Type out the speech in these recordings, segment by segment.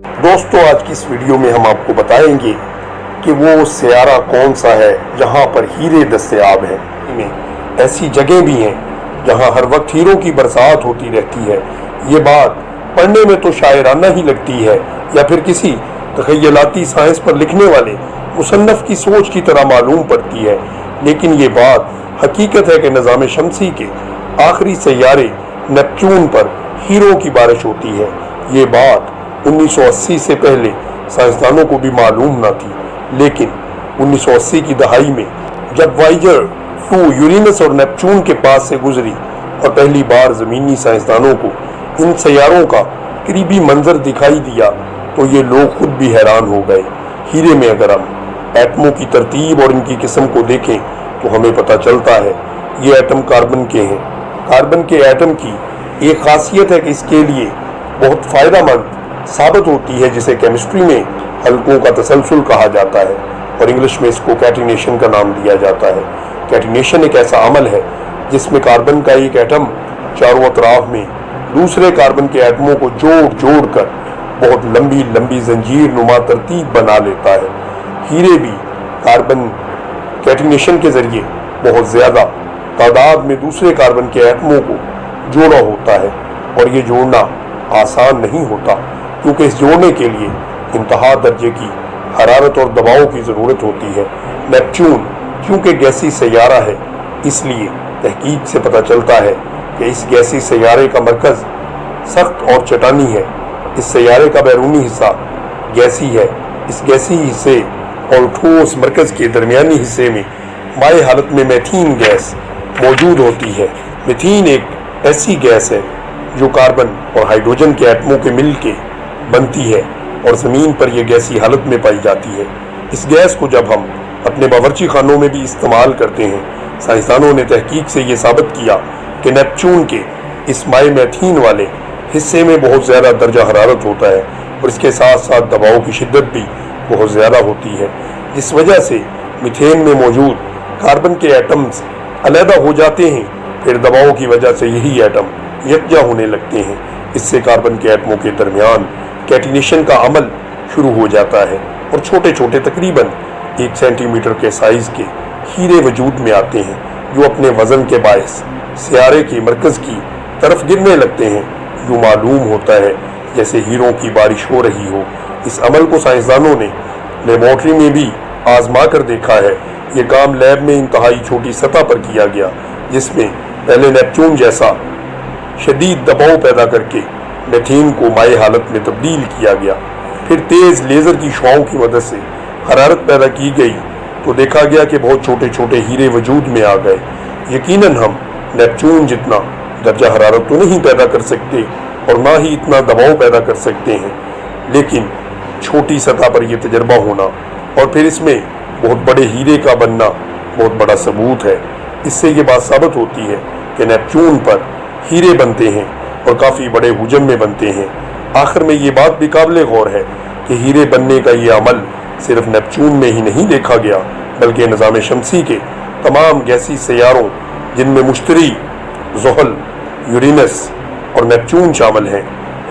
دوستو آج کی اس ویڈیو میں ہم آپ کو بتائیں گے کہ وہ سیارہ کون سا ہے جہاں پر ہیرے دستیاب ہیں۔ ایسی جگہیں بھی ہیں جہاں ہر وقت ہیروں کی برسات ہوتی رہتی ہے۔ یہ بات پڑھنے میں تو شاعرانہ ہی لگتی ہے یا پھر کسی تخیلاتی سائنس پر لکھنے والے مصنف کی سوچ کی طرح معلوم پڑتی ہے، لیکن یہ بات حقیقت ہے کہ نظام شمسی کے آخری سیارے نیپچون پر ہیروں کی بارش ہوتی ہے۔ یہ بات 1980 سے پہلے سائنسدانوں کو بھی معلوم نہ تھی، لیکن 1980 کی دہائی میں جب وائجر 2 یورینس اور نیپچون کے پاس سے گزری اور پہلی بار زمینی سائنسدانوں کو ان سیاروں کا قریبی منظر دکھائی دیا تو یہ لوگ خود بھی حیران ہو گئے۔ ہیرے میں اگر ہم ایٹموں کی ترتیب اور ان کی قسم کو دیکھیں تو ہمیں پتہ چلتا ہے یہ ایٹم کاربن کے ہیں۔ کاربن کے ایٹم کی ایک خاصیت ہے کہ اس کے لیے بہت فائدہ مند ثابت ہوتی ہے، جسے کیمسٹری میں حلقوں کا تسلسل کہا جاتا ہے اور انگلش میں اس کو کیٹینیشن کا نام دیا جاتا ہے۔ کیٹینیشن ایک ایسا عمل ہے جس میں کاربن کا ایک ایٹم چاروں اطراف میں دوسرے کاربن کے ایٹموں کو جوڑ کر بہت لمبی لمبی زنجیر نما ترتیب بنا لیتا ہے۔ ہیرے بھی کاربن کیٹینیشن کے ذریعے بہت زیادہ تعداد میں دوسرے کاربن کے ایٹموں کو جوڑا ہوتا ہے، اور یہ جوڑنا آسان نہیں ہوتا کیونکہ اس جوڑنے کے لیے انتہا درجے کی حرارت اور دباؤ کی ضرورت ہوتی ہے۔ نیپچون چونکہ گیسی سیارہ ہے، اس لیے تحقیق سے پتہ چلتا ہے کہ اس گیسی سیارے کا مرکز سخت اور چٹانی ہے۔ اس سیارے کا بیرونی حصہ گیسی ہے۔ اس گیسی حصے اور ٹھوس مرکز کے درمیانی حصے میں مائع حالت میں میتھین گیس موجود ہوتی ہے۔ میتھین ایک ایسی گیس ہے جو کاربن اور ہائیڈروجن کے ایٹموں کے مل کے بنتی ہے اور زمین پر یہ گیسی حالت میں پائی جاتی ہے۔ اس گیس کو جب ہم اپنے باورچی خانوں میں بھی استعمال کرتے ہیں، سائنسدانوں نے تحقیق سے یہ ثابت کیا کہ نیپچون کے اس مائع میتھین والے حصے میں بہت زیادہ درجہ حرارت ہوتا ہے اور اس کے ساتھ ساتھ دباؤ کی شدت بھی بہت زیادہ ہوتی ہے، جس وجہ سے میتھین میں موجود کاربن کے ایٹمز علیحدہ ہو جاتے ہیں۔ پھر دباؤ کی وجہ سے یہی ایٹم یکجا ہونے لگتے ہیں۔ اس سے کاربن کے ایٹموں کے درمیان کیٹینیشن کا عمل شروع ہو جاتا ہے اور چھوٹے چھوٹے تقریباً 1 سینٹی میٹر کے سائز کے ہیرے وجود میں آتے ہیں جو اپنے وزن کے باعث سیارے کے مرکز کی طرف گرنے لگتے ہیں۔ یوں معلوم ہوتا ہے جیسے ہیروں کی بارش ہو رہی ہو۔ اس عمل کو سائنسدانوں نے لیبارٹری میں بھی آزما کر دیکھا ہے۔ یہ کام لیب میں انتہائی چھوٹی سطح پر کیا گیا، جس میں پہلے نیپچون جیسا شدید دباؤ پیدا کر کے میتھین کو مائع حالت میں تبدیل کیا گیا۔ پھر تیز لیزر کی شعاؤں کی مدد سے حرارت پیدا کی گئی تو دیکھا گیا کہ بہت چھوٹے چھوٹے ہیرے وجود میں آ گئے۔ یقیناً ہم نیپچون جتنا درجہ حرارت تو نہیں پیدا کر سکتے اور نہ ہی اتنا دباؤ پیدا کر سکتے ہیں، لیکن چھوٹی سطح پر یہ تجربہ ہونا اور پھر اس میں بہت بڑے ہیرے کا بننا بہت بڑا ثبوت ہے۔ اس سے یہ بات ثابت ہوتی ہے کہ نیپچون پر ہیرے بنتے ہیں اور کافی بڑے حجم میں بنتے ہیں۔ آخر میں یہ بات بھی قابل غور ہے کہ ہیرے بننے کا یہ عمل صرف نیپچون میں ہی نہیں دیکھا گیا، بلکہ نظام شمسی کے تمام گیسی سیاروں جن میں مشتری، زحل، یورینس اور نیپچون شامل ہیں،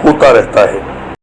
ہوتا رہتا ہے۔